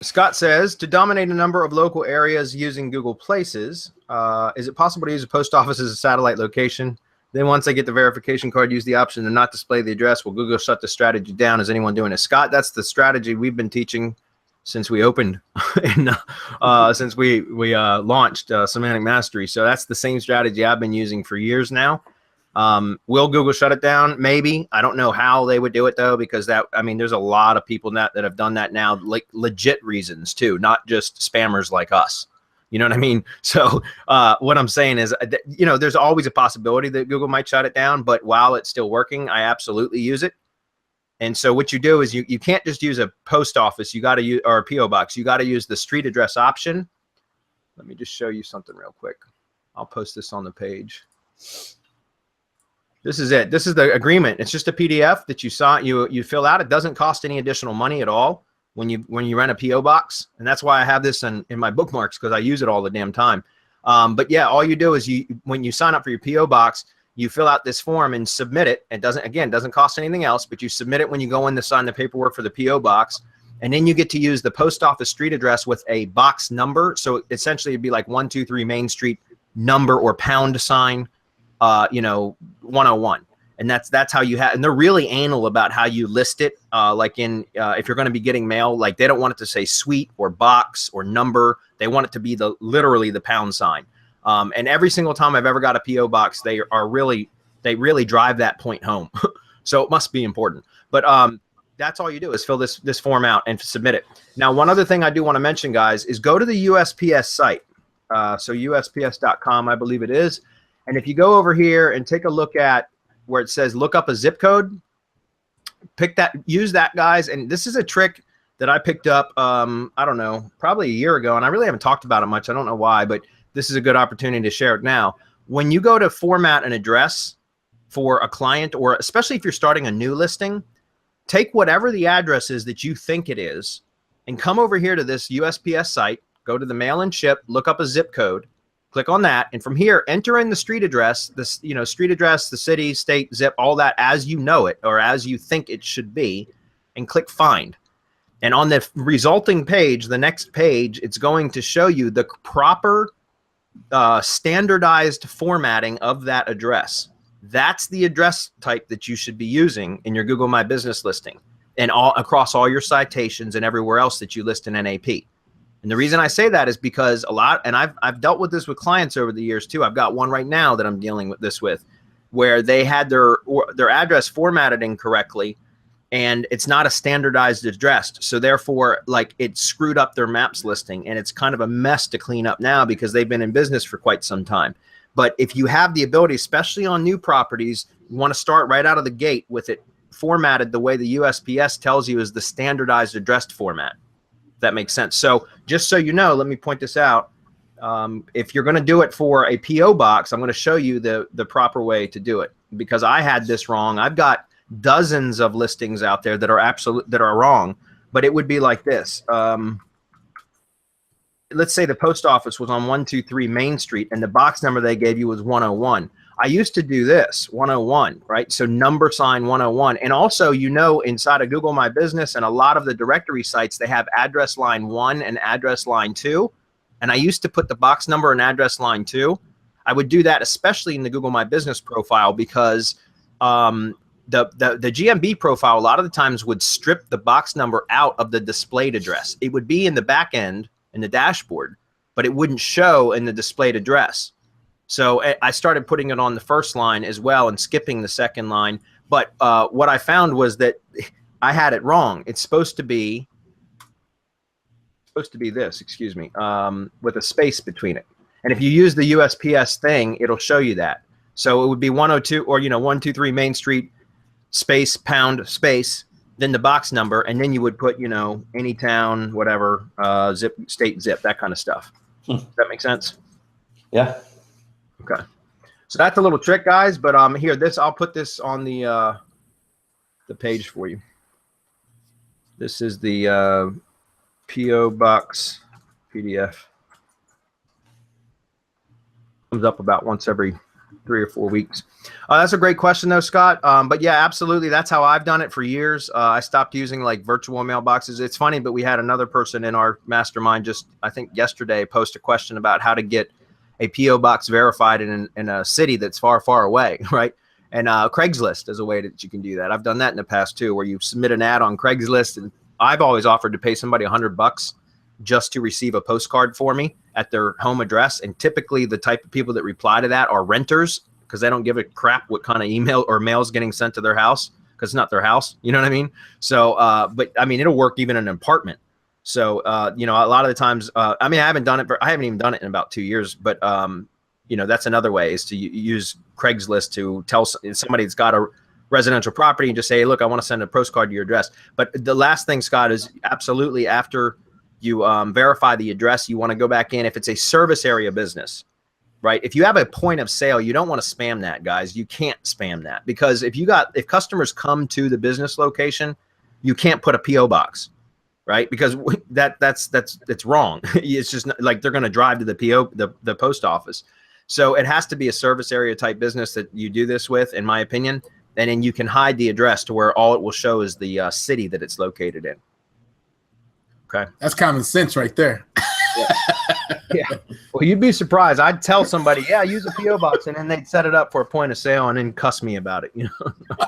Scott says, to dominate a number of local areas using Google Places, is it possible to use a post office as a satellite location? Then once I get the verification card, use the option to not display the address. Will Google shut the strategy down? Is anyone doing it? Scott, that's the strategy we've been teaching since we opened and since we launched Semantic Mastery. So that's the same strategy I've been using for years now. Will Google shut it down? Maybe. I don't know how they would do it though, because there's a lot of people that have done that now, like legit reasons too, not just spammers like us. You know what I mean? So what I'm saying is, there's always a possibility that Google might shut it down, but while it's still working, I absolutely use it. And so what you do is you can't just use a post office. You got to use, or a PO box. You got to use the street address option. Let me just show you something real quick. I'll post this on the page. This is it. This is the agreement. It's just a PDF that you fill out. It doesn't cost any additional money at all when you rent a PO box, and that's why I have this in my bookmarks, because I use it all the damn time. But yeah, all you do is when you sign up for your PO box, you fill out this form and submit it. It doesn't cost anything else, but you submit it when you go in to sign the paperwork for the PO box, and then you get to use the post office street address with a box number. So essentially, it'd be like 123 Main Street number or pound sign, 101. And that's how you have, and they're really anal about how you list it. Like if you're going to be getting mail, like they don't want it to say suite or box or number. They want it to be literally the pound sign. And every single time I've ever got a PO box, they really drive that point home. So it must be important. But that's all you do is fill this form out and submit it. Now, one other thing I do want to mention, guys, is go to the USPS site. So USPS.com, I believe it is. And if you go over here and take a look at where it says look up a zip code, use that, guys. And this is a trick that I picked up, I don't know, probably a year ago, and I really haven't talked about it much. I don't know why, but this is a good opportunity to share it now. When you go to format an address for a client, or especially if you're starting a new listing, take whatever the address is that you think it is and come over here to this USPS site, go to the mail and ship, look up a zip code, click on that, and from here, enter in the street address, street address, the city, state, zip, all that as you know it or as you think it should be, and click find. And on the resulting page, the next page, it's going to show you the proper standardized formatting of that address. That's the address type that you should be using in your Google My Business listing and across all your citations and everywhere else that you list in NAP. And the reason I say that is because and I've dealt with this with clients over the years too. I've got one right now that I'm dealing with this with, where they had their address formatted incorrectly, and it's not a standardized address. So therefore, like, it screwed up their maps listing, and it's kind of a mess to clean up now because they've been in business for quite some time. But if you have the ability, especially on new properties, you want to start right out of the gate with it formatted the way the USPS tells you is the standardized addressed format. That makes sense. So just so you know, let me point this out. If you're going to do it for a PO box, I'm going to show you the proper way to do it, because I had this wrong. I've got dozens of listings out there that are wrong, but it would be like this. Let's say the post office was on 123 Main Street and the box number they gave you was 101. I used to do this 101, right? So number sign 101. And also, inside of Google My Business and a lot of the directory sites, they have address line 1 and address line 2. And I used to put the box number and address line 2. I would do that, especially in the Google My Business profile, because the GMB profile a lot of the times would strip the box number out of the displayed address. It would be in the back end in the dashboard, but it wouldn't show in the displayed address. So I started putting it on the first line as well and skipping the second line. But what I found was that I had it wrong. It's supposed to be this, excuse me, with a space between it. And if you use the USPS thing, it'll show you that. So it would be 102 or 123 Main Street space pound space, then the box number, and then you would put any town, whatever, zip, state, zip, that kind of stuff. Does that make sense? Yeah. Okay, so that's a little trick, guys. But here, I'll put this on the page for you. This is the PO Box PDF. Comes up about once every 3 or 4 weeks. That's a great question though, Scott. But yeah, absolutely. That's how I've done it for years. I stopped using like virtual mailboxes. It's funny, but we had another person in our mastermind just, I think yesterday, post a question about how to get a PO box verified in a city that's far, far away. Right. And Craigslist is a way that you can do that. I've done that in the past too, where you submit an ad on Craigslist, and I've always offered to pay somebody $100 just to receive a postcard for me at their home address. And typically the type of people that reply to that are renters, because they don't give a crap what kind of email or mail is getting sent to their house, because it's not their house. You know what I mean? So, but I mean, it'll work even in an apartment. So, you know, a lot of the times, I mean, I haven't even done it in about 2 years, but, you know, that's another way, is to use Craigslist to tell somebody that's got a residential property and just say, hey, look, I want to send a postcard to your address. But the last thing, Scott, is absolutely after you verify the address, you want to go back in. If it's a service area business, right? If you have a point of sale, you don't want to spam that, guys. You can't spam that, because if customers come to the business location, you can't put a PO box, right? Because that's wrong. It's just like they're going to drive to the post office. So it has to be a service area type business that you do this with, in my opinion. And then you can hide the address to where all it will show is the city that it's located in. Okay. That's common sense right there. Yeah. Yeah. Well, you'd be surprised. I'd tell somebody, yeah, use a PO box, and then they'd set it up for a point of sale and then cuss me about it. You know.